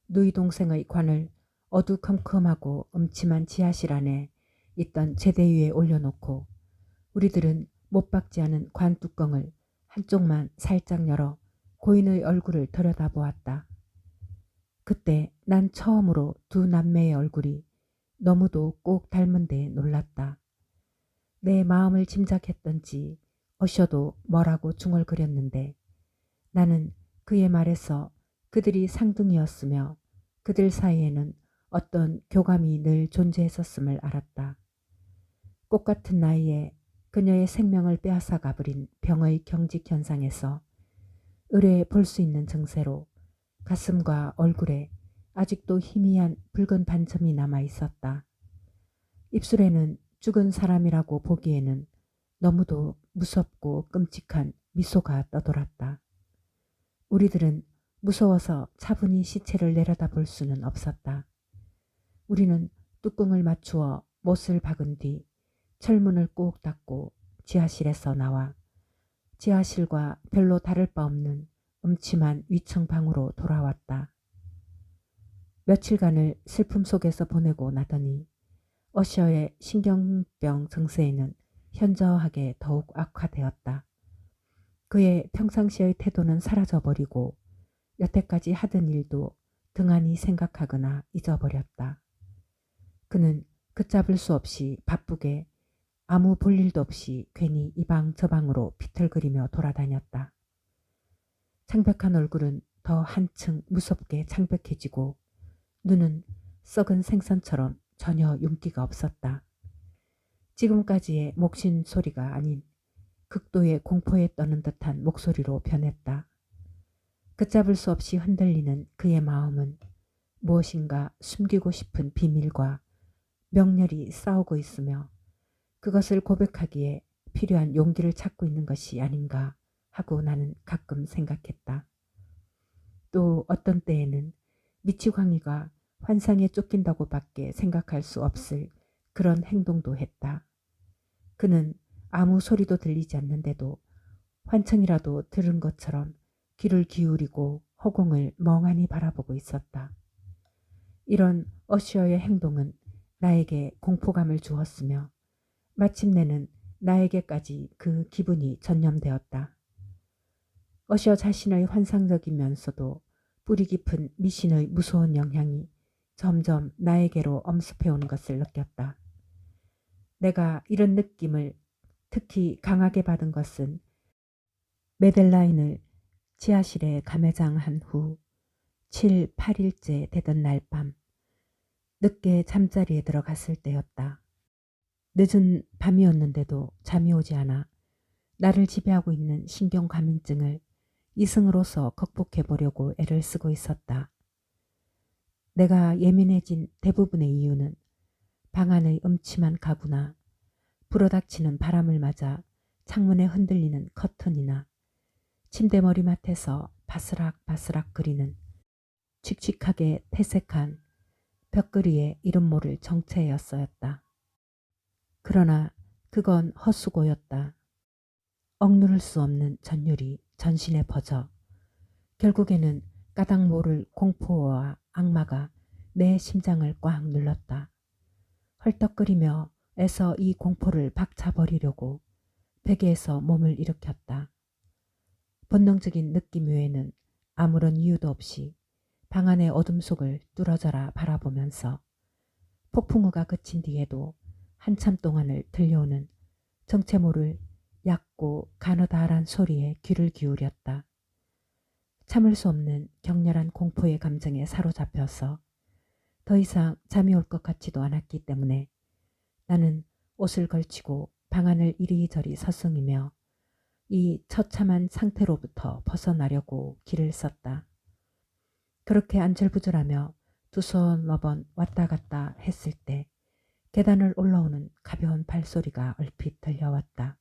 누이 동생의 관을 어두컴컴하고 음침한 지하실 안에 있던 제대 위에 올려놓고 우리들은 못 박지 않은 관 뚜껑을 한쪽만 살짝 열어 고인의 얼굴을 들여다보았다. 그때 난 처음으로 두 남매의 얼굴이 너무도 꼭 닮은 데 놀랐다. 내 마음을 짐작했던지 어셔도 뭐라고 중얼거렸는데 나는 그의 말에서 그들이 상둥이였으며 그들 사이에는 어떤 교감이 늘 존재했었음을 알았다. 꽃 같은 나이에 그녀의 생명을 빼앗아가 버린 병의 경직 현상에서 의뢰 볼 수 있는 증세로 가슴과 얼굴에 아직도 희미한 붉은 반점이 남아 있었다. 입술에는 죽은 사람이라고 보기에는 너무도 무섭고 끔찍한 미소가 떠돌았다. 우리들은 무서워서 차분히 시체를 내려다볼 수는 없었다. 우리는 뚜껑을 맞추어 못을 박은 뒤 철문을 꼭 닫고 지하실에서 나와 지하실과 별로 다를 바 없는 음침한 위층 방으로 돌아왔다. 며칠간을 슬픔 속에서 보내고 나더니 어셔의 신경병 증세에는 현저하게 더욱 악화되었다. 그의 평상시의 태도는 사라져버리고 여태까지 하던 일도 등한히 생각하거나 잊어버렸다. 그는 걷잡을 수 없이 바쁘게 아무 볼 일도 없이 괜히 이 방 저 방으로 비틀거리며 돌아다녔다. 창백한 얼굴은 더 한층 무섭게 창백해지고 눈은 썩은 생선처럼 전혀 윤기가 없었다. 지금까지의 목신 소리가 아닌 극도의 공포에 떠는 듯한 목소리로 변했다. 걷잡을 수 없이 흔들리는 그의 마음은 무엇인가 숨기고 싶은 비밀과 명렬히 싸우고 있으며 그것을 고백하기에 필요한 용기를 찾고 있는 것이 아닌가 하고 나는 가끔 생각했다. 또 어떤 때에는 미치광이가 환상에 쫓긴다고 밖에 생각할 수 없을 그런 행동도 했다. 그는 아무 소리도 들리지 않는데도 환청이라도 들은 것처럼 귀를 기울이고 허공을 멍하니 바라보고 있었다. 이런 어셔의 행동은 나에게 공포감을 주었으며 마침내는 나에게까지 그 기분이 전염되었다. 어셔 자신의 환상적이면서도 뿌리 깊은 미신의 무서운 영향이 점점 나에게로 엄습해오는 것을 느꼈다. 내가 이런 느낌을 특히 강하게 받은 것은 메델라인을 지하실에 감회장한 후 7, 8일째 되던 날 밤 늦게 잠자리에 들어갔을 때였다. 늦은 밤이었는데도 잠이 오지 않아 나를 지배하고 있는 신경과민증을 이승으로서 극복해 보려고 애를 쓰고 있었다. 내가 예민해진 대부분의 이유는 방 안의 음침한 가구나 불어닥치는 바람을 맞아 창문에 흔들리는 커튼이나 침대 머리맡에서 바스락바스락 거리는 칙칙하게 퇴색한 벽걸이의 이름 모를 정체였었다. 그러나 그건 헛수고였다. 억누를 수 없는 전율이 전신에 퍼져 결국에는 까닭 모를 공포와 악마가 내 심장을 꽉 눌렀다. 헐떡거리며 애써 이 공포를 박차버리려고 베개에서 몸을 일으켰다. 본능적인 느낌 외에는 아무런 이유도 없이 방 안의 어둠 속을 뚫어져라 바라보면서 폭풍우가 그친 뒤에도 한참 동안을 들려오는 정체 모를 얕고 가느다란 소리에 귀를 기울였다. 참을 수 없는 격렬한 공포의 감정에 사로잡혀서 더 이상 잠이 올 것 같지도 않았기 때문에 나는 옷을 걸치고 방 안을 이리저리 서성이며 이 처참한 상태로부터 벗어나려고 길을 썼다. 그렇게 안절부절하며 두 손 너 번 왔다 갔다 했을 때 계단을 올라오는 가벼운 발소리가 얼핏 들려왔다.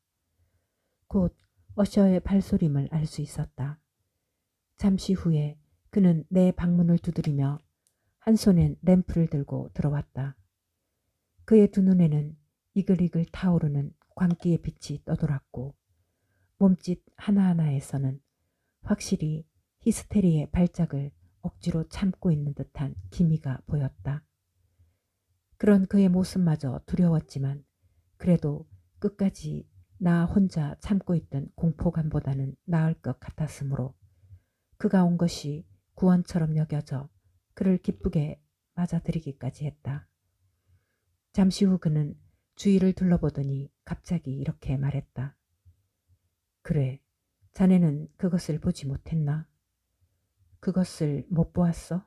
곧 어셔의 발소림을 알 수 있었다. 잠시 후에 그는 내 방문을 두드리며 한 손엔 램프를 들고 들어왔다. 그의 두 눈에는 이글이글 타오르는 광기의 빛이 떠돌았고 몸짓 하나하나에서는 확실히 히스테리의 발작을 억지로 참고 있는 듯한 기미가 보였다. 그런 그의 모습마저 두려웠지만 그래도 끝까지 나 혼자 참고 있던 공포감보다는 나을 것 같았으므로 그가 온 것이 구원처럼 여겨져 그를 기쁘게 맞아들이기까지 했다. 잠시 후 그는 주위를 둘러보더니 갑자기 이렇게 말했다. 그래, 자네는 그것을 보지 못했나? 그것을 못 보았어?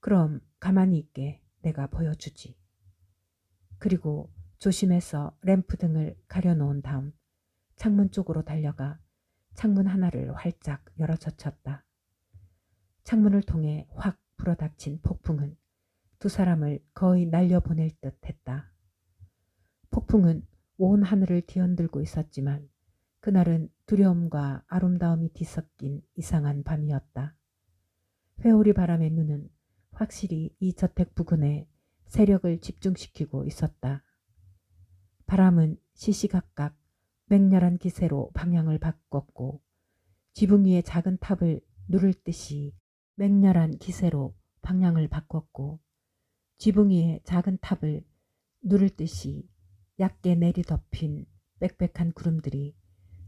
그럼 가만히 있게 내가 보여주지. 그리고 조심해서 램프 등을 가려놓은 다음 창문 쪽으로 달려가 창문 하나를 활짝 열어젖혔다. 창문을 통해 확 불어닥친 폭풍은 두 사람을 거의 날려보낼 듯 했다. 폭풍은 온 하늘을 뒤흔들고 있었지만 그날은 두려움과 아름다움이 뒤섞인 이상한 밤이었다. 회오리 바람의 눈은 확실히 이 저택 부근에 세력을 집중시키고 있었다. 바람은 시시각각 맹렬한 기세로 방향을 바꿨고 지붕 위의 작은 탑을 누를 듯이 맹렬한 기세로 방향을 바꿨고 지붕 위의 작은 탑을 누를 듯이 얕게 내리덮인 빽빽한 구름들이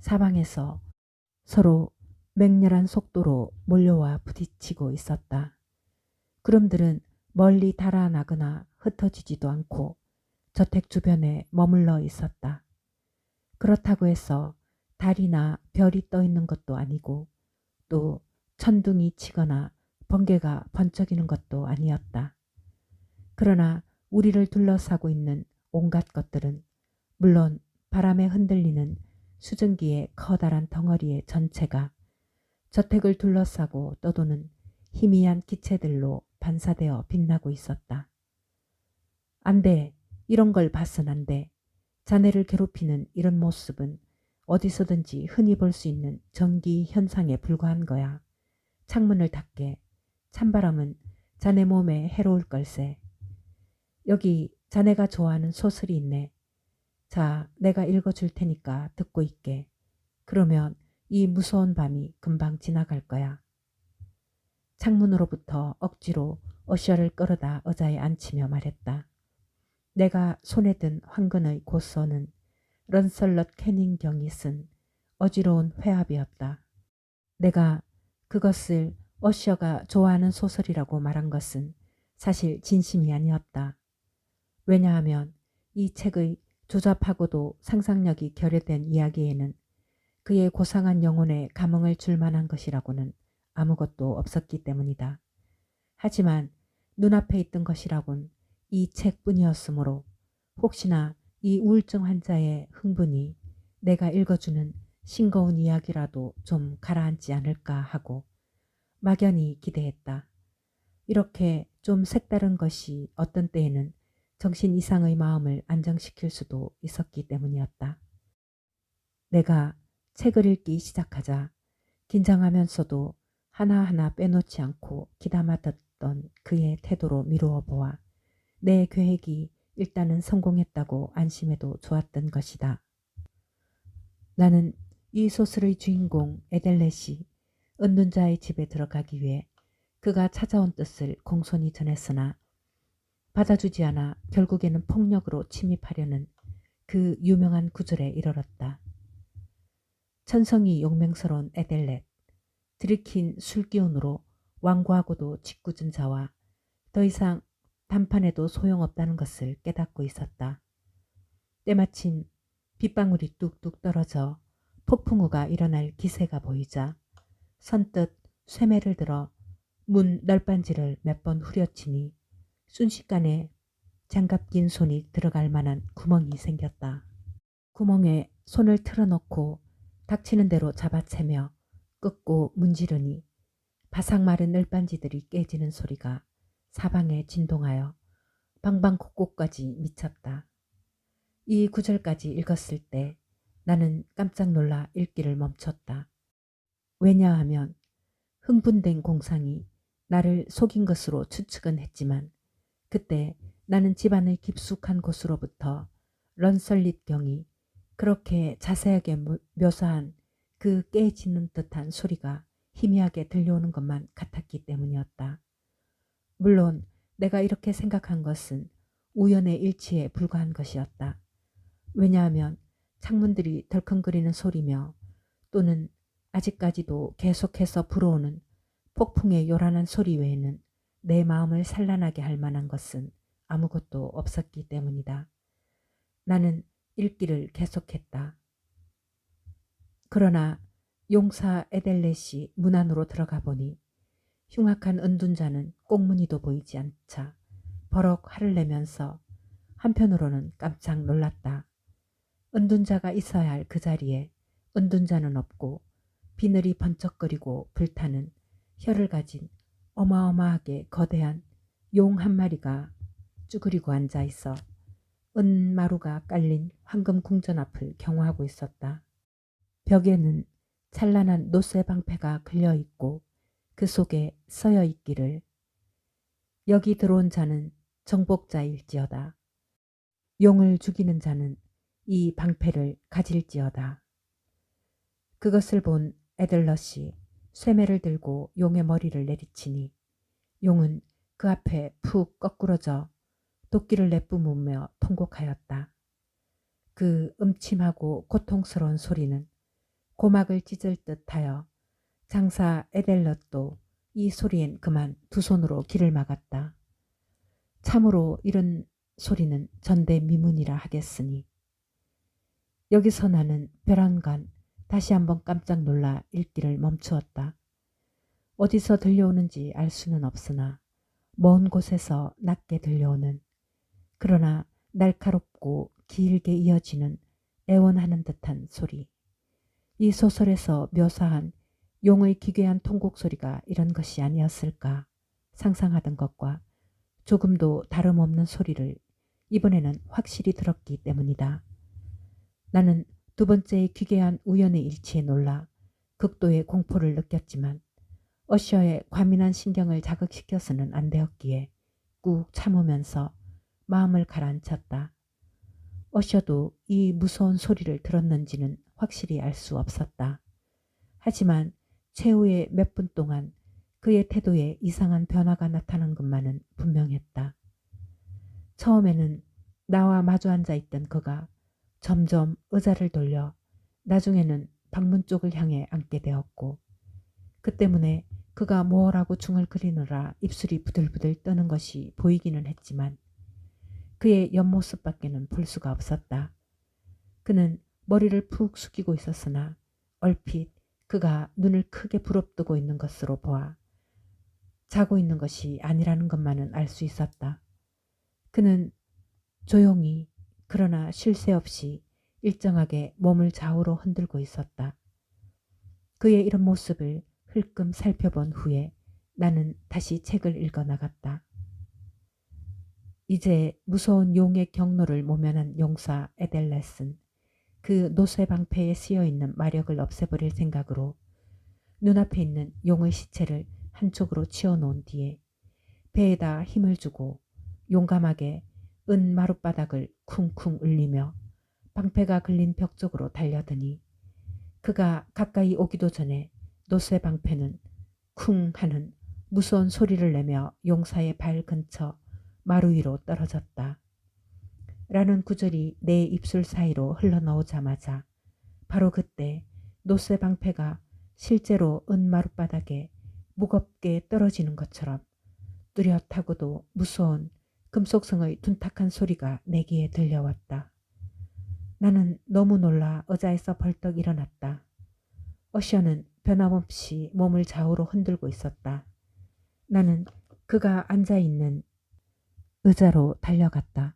사방에서 서로 맹렬한 속도로 몰려와 부딪히고 있었다. 구름들은 멀리 달아나거나 흩어지지도 않고 저택 주변에 머물러 있었다. 그렇다고 해서 달이나 별이 떠 있는 것도 아니고 또 천둥이 치거나 번개가 번쩍이는 것도 아니었다. 그러나 우리를 둘러싸고 있는 온갖 것들은 물론 바람에 흔들리는 수증기의 커다란 덩어리의 전체가 저택을 둘러싸고 떠도는 희미한 기체들로 반사되어 빛나고 있었다. 안 돼. 이런 걸 봐선 안 돼. 자네를 괴롭히는 이런 모습은 어디서든지 흔히 볼 수 있는 정기 현상에 불과한 거야. 창문을 닫게. 찬바람은 자네 몸에 해로울 걸세. 여기 자네가 좋아하는 소설이 있네. 자, 내가 읽어줄 테니까 듣고 있게. 그러면 이 무서운 밤이 금방 지나갈 거야. 창문으로부터 억지로 어셔를 끌어다 의자에 앉히며 말했다. 내가 손에 든 황근의 고서는 런설럿 캐닝 경이 쓴 어지러운 회합이었다. 내가 그것을 어셔가 좋아하는 소설이라고 말한 것은 사실 진심이 아니었다. 왜냐하면 이 책의 조잡하고도 상상력이 결여된 이야기에는 그의 고상한 영혼에 감흥을 줄 만한 것이라고는 아무것도 없었기 때문이다. 하지만 눈앞에 있던 것이라곤 이 책뿐이었으므로 혹시나 이 우울증 환자의 흥분이 내가 읽어주는 싱거운 이야기라도 좀 가라앉지 않을까 하고 막연히 기대했다. 이렇게 좀 색다른 것이 어떤 때에는 정신 이상의 마음을 안정시킬 수도 있었기 때문이었다. 내가 책을 읽기 시작하자 긴장하면서도 하나하나 빼놓지 않고 귀담아 듣던 그의 태도로 미루어 보아 내 계획이 일단은 성공했다고 안심해도 좋았던 것이다. 나는 이 소설의 주인공 에델렛이 은둔자의 집에 들어가기 위해 그가 찾아온 뜻을 공손히 전했으나 받아주지 않아 결국에는 폭력으로 침입하려는 그 유명한 구절에 이르렀다. 천성이 용맹스러운 에델렛, 들이킨 술기운으로 완고하고도 짓궂은 자와 더 이상 담판해도 소용없다는 것을 깨닫고 있었다. 때마침 빗방울이 뚝뚝 떨어져 폭풍우가 일어날 기세가 보이자 선뜻 쇠매를 들어 문 널빤지를 몇 번 후려치니 순식간에 장갑 낀 손이 들어갈 만한 구멍이 생겼다. 구멍에 손을 틀어넣고 닥치는 대로 잡아채며 끄고 문지르니 바삭 마른 널빤지들이 깨지는 소리가 사방에 진동하여 방방곡곡까지 미쳤다. 이 구절까지 읽었을 때 나는 깜짝 놀라 읽기를 멈췄다. 왜냐하면 흥분된 공상이 나를 속인 것으로 추측은 했지만 그때 나는 집안의 깊숙한 곳으로부터 런설릿 경이 그렇게 자세하게 묘사한 그 깨지는 듯한 소리가 희미하게 들려오는 것만 같았기 때문이었다. 물론 내가 이렇게 생각한 것은 우연의 일치에 불과한 것이었다. 왜냐하면 창문들이 덜컹거리는 소리며 또는 아직까지도 계속해서 불어오는 폭풍의 요란한 소리 외에는 내 마음을 산란하게 할 만한 것은 아무것도 없었기 때문이다. 나는 읽기를 계속했다. 그러나 용사 에델렛이 문 안으로 들어가 보니 흉악한 은둔자는 꽁무니도 보이지 않자 버럭 화를 내면서 한편으로는 깜짝 놀랐다. 은둔자가 있어야 할 그 자리에 은둔자는 없고 비늘이 번쩍거리고 불타는 혀를 가진 어마어마하게 거대한 용 한 마리가 쭈그리고 앉아 있어 은마루가 깔린 황금 궁전 앞을 경호하고 있었다. 벽에는 찬란한 노쇠 방패가 걸려 있고 그 속에 써여 있기를 여기 들어온 자는 정복자일지어다. 용을 죽이는 자는 이 방패를 가질지어다. 그것을 본 에들럿이 쇠매를 들고 용의 머리를 내리치니 용은 그 앞에 푹 거꾸러져 도끼를 내뿜으며 통곡하였다. 그 음침하고 고통스러운 소리는 고막을 찢을 듯하여 장사 에델럿도 이 소리엔 그만 두 손으로 귀를 막았다. 참으로 이런 소리는 전대미문이라 하겠으니. 여기서 나는 벼랑간 다시 한번 깜짝 놀라 읽기를 멈추었다. 어디서 들려오는지 알 수는 없으나 먼 곳에서 낮게 들려오는, 그러나 날카롭고 길게 이어지는 애원하는 듯한 소리. 이 소설에서 묘사한 용의 기괴한 통곡 소리가 이런 것이 아니었을까 상상하던 것과 조금도 다름없는 소리를 이번에는 확실히 들었기 때문이다. 나는 두 번째의 기괴한 우연의 일치에 놀라 극도의 공포를 느꼈지만 어셔의 과민한 신경을 자극시켜서는 안 되었기에 꾹 참으면서 마음을 가라앉혔다. 어셔도 이 무서운 소리를 들었는지는 확실히 알 수 없었다. 하지만 최후의 몇 분 동안 그의 태도에 이상한 변화가 나타난 것만은 분명했다. 처음에는 나와 마주 앉아 있던 그가 점점 의자를 돌려 나중에는 방문 쪽을 향해 앉게 되었고, 그 때문에 그가 뭐라고 중얼거리느라 입술이 부들부들 떠는 것이 보이기는 했지만 그의 옆모습밖에는 볼 수가 없었다. 그는 머리를 푹 숙이고 있었으나 얼핏 그가 눈을 크게 부릅뜨고 있는 것으로 보아 자고 있는 것이 아니라는 것만은 알 수 있었다. 그는 조용히 그러나 쉴 새 없이 일정하게 몸을 좌우로 흔들고 있었다. 그의 이런 모습을 흘끔 살펴본 후에 나는 다시 책을 읽어 나갔다. 이제 무서운 용의 경로를 모면한 용사 에델렛은 그 노쇠 방패에 쓰여있는 마력을 없애버릴 생각으로 눈앞에 있는 용의 시체를 한쪽으로 치워놓은 뒤에 배에다 힘을 주고 용감하게 은 마룻바닥을 쿵쿵 울리며 방패가 걸린 벽 쪽으로 달려드니 그가 가까이 오기도 전에 노쇠 방패는 쿵 하는 무서운 소리를 내며 용사의 발 근처 마루 위로 떨어졌다. 라는 구절이 내 입술 사이로 흘러나오자마자 바로 그때 노쇠 방패가 실제로 은 마룻바닥에 무겁게 떨어지는 것처럼 뚜렷하고도 무서운 금속성의 둔탁한 소리가 내 귀에 들려왔다. 나는 너무 놀라 의자에서 벌떡 일어났다. 어셔는 변함없이 몸을 좌우로 흔들고 있었다. 나는 그가 앉아있는 의자로 달려갔다.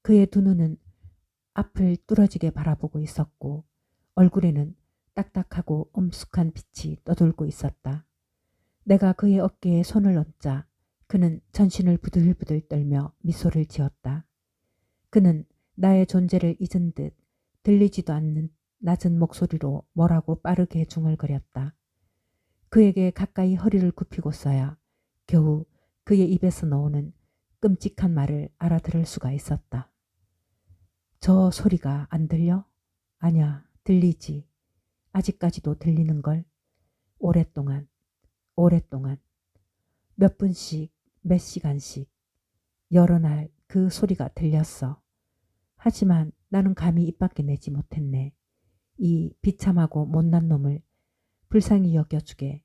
그의 두 눈은 앞을 뚫어지게 바라보고 있었고 얼굴에는 딱딱하고 엄숙한 빛이 떠돌고 있었다. 내가 그의 어깨에 손을 얹자 그는 전신을 부들부들 떨며 미소를 지었다. 그는 나의 존재를 잊은 듯 들리지도 않는 낮은 목소리로 뭐라고 빠르게 중얼거렸다. 그에게 가까이 허리를 굽히고서야 겨우 그의 입에서 나오는 끔찍한 말을 알아들을 수가 있었다. 저 소리가 안 들려? 아냐, 들리지. 아직까지도 들리는걸. 오랫동안, 오랫동안. 몇 분씩, 몇 시간씩, 여러 날 그 소리가 들렸어. 하지만 나는 감히 입 밖에 내지 못했네. 이 비참하고 못난 놈을 불쌍히 여겨주게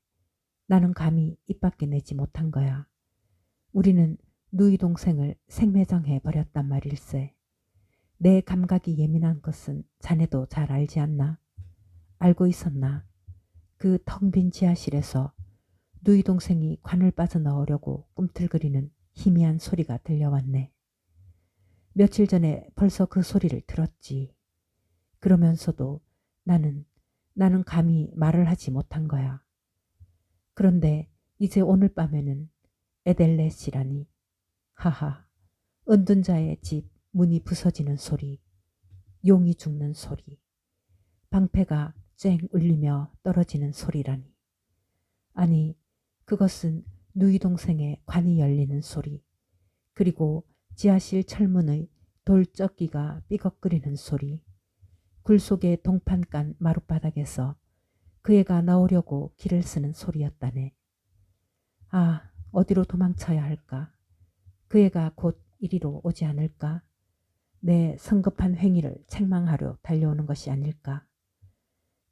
나는 감히 입 밖에 내지 못한 거야. 우리는 누이 동생을 생매장해 버렸단 말일세. 내 감각이 예민한 것은 자네도 잘 알지 않나? 알고 있었나? 그 텅 빈 지하실에서 누이 동생이 관을 빠져나오려고 꿈틀거리는 희미한 소리가 들려왔네. 며칠 전에 벌써 그 소리를 들었지. 그러면서도 나는 감히 말을 하지 못한 거야. 그런데 이제 오늘 밤에는 에델렛이라니. 하하. 은둔자의 집 문이 부서지는 소리, 용이 죽는 소리, 방패가 쨍 울리며 떨어지는 소리라니. 아니, 그것은 누이 동생의 관이 열리는 소리, 그리고 지하실 철문의 돌적기가 삐걱거리는 소리, 굴 속의 동판 깐 마룻바닥에서 그 애가 나오려고 길을 쓰는 소리였다네. 아, 어디로 도망쳐야 할까? 그 애가 곧 이리로 오지 않을까? 내 성급한 행위를 책망하려 달려오는 것이 아닐까?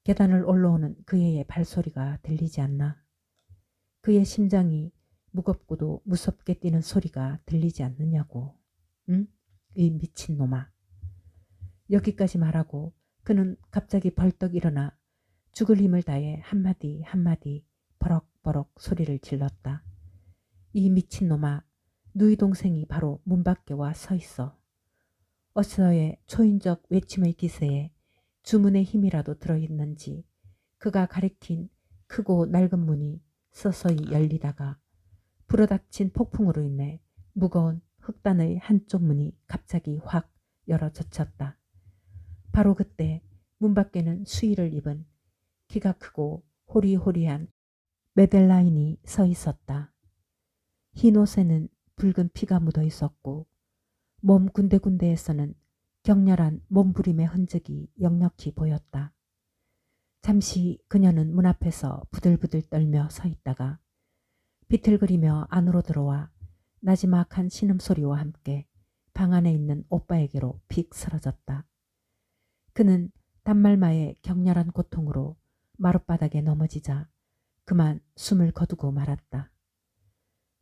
계단을 올라오는 그 애의 발소리가 들리지 않나? 그의 심장이 무겁고도 무섭게 뛰는 소리가 들리지 않느냐고. 응? 이 미친놈아. 여기까지 말하고 그는 갑자기 벌떡 일어나 죽을 힘을 다해 한마디 한마디 버럭버럭 소리를 질렀다. 이 미친놈아, 누이 동생이 바로 문 밖에 와 서 있어. 어서의 초인적 외침의 기세에 주문의 힘이라도 들어있는지 그가 가리킨 크고 낡은 문이 서서히 열리다가 불어닥친 폭풍으로 인해 무거운 흑단의 한쪽 문이 갑자기 확 열어젖혔다. 바로 그때 문 밖에는 수의를 입은 키가 크고 호리호리한 메델라인이 서 있었다. 흰 옷에는 붉은 피가 묻어 있었고 몸 군데군데에서는 격렬한 몸부림의 흔적이 역력히 보였다. 잠시 그녀는 문 앞에서 부들부들 떨며 서 있다가 비틀거리며 안으로 들어와 나지막한 신음소리와 함께 방 안에 있는 오빠에게로 픽 쓰러졌다. 그는 단말마의 격렬한 고통으로 마룻바닥에 넘어지자 그만 숨을 거두고 말았다.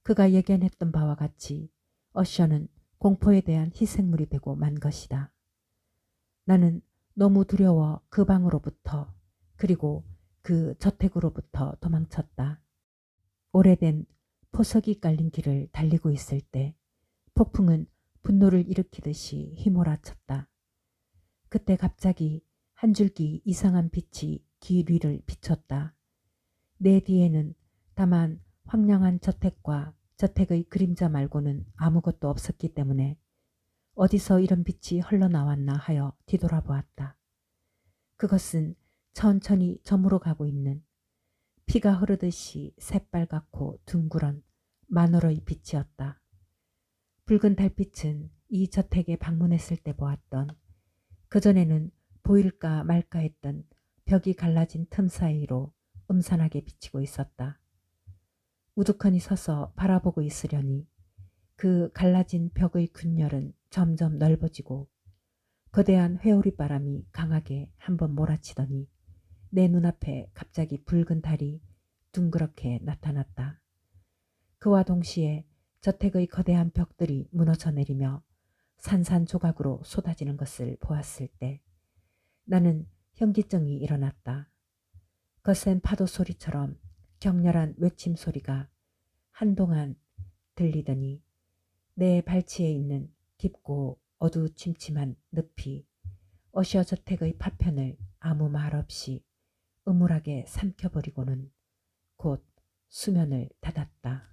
그가 예견했던 바와 같이 어셔는 공포에 대한 희생물이 되고 만 것이다. 나는 너무 두려워 그 방으로부터 그리고 그 저택으로부터 도망쳤다. 오래된 포석이 깔린 길을 달리고 있을 때 폭풍은 분노를 일으키듯이 휘몰아쳤다. 그때 갑자기 한 줄기 이상한 빛이 길 위를 비췄다. 내 뒤에는 다만 황량한 저택과 저택의 그림자 말고는 아무것도 없었기 때문에 어디서 이런 빛이 흘러나왔나 하여 뒤돌아보았다. 그것은 천천히 저물어 가고 있는 피가 흐르듯이 새빨갛고 둥그런 마늘의 빛이었다. 붉은 달빛은 이 저택에 방문했을 때 보았던 그전에는 보일까 말까 했던 벽이 갈라진 틈 사이로 음산하게 비치고 있었다. 우두커니 서서 바라보고 있으려니 그 갈라진 벽의 균열은 점점 넓어지고 거대한 회오리 바람이 강하게 한번 몰아치더니 내 눈앞에 갑자기 붉은 달이 둥그렇게 나타났다. 그와 동시에 저택의 거대한 벽들이 무너져 내리며 산산조각으로 쏟아지는 것을 보았을 때 나는 현기증이 일어났다. 거센 파도 소리처럼 격렬한 외침 소리가 한동안 들리더니 내 발치에 있는 깊고 어두침침한 늪이 어셔 저택의 파편을 아무 말 없이 음울하게 삼켜버리고는 곧 수면을 닫았다.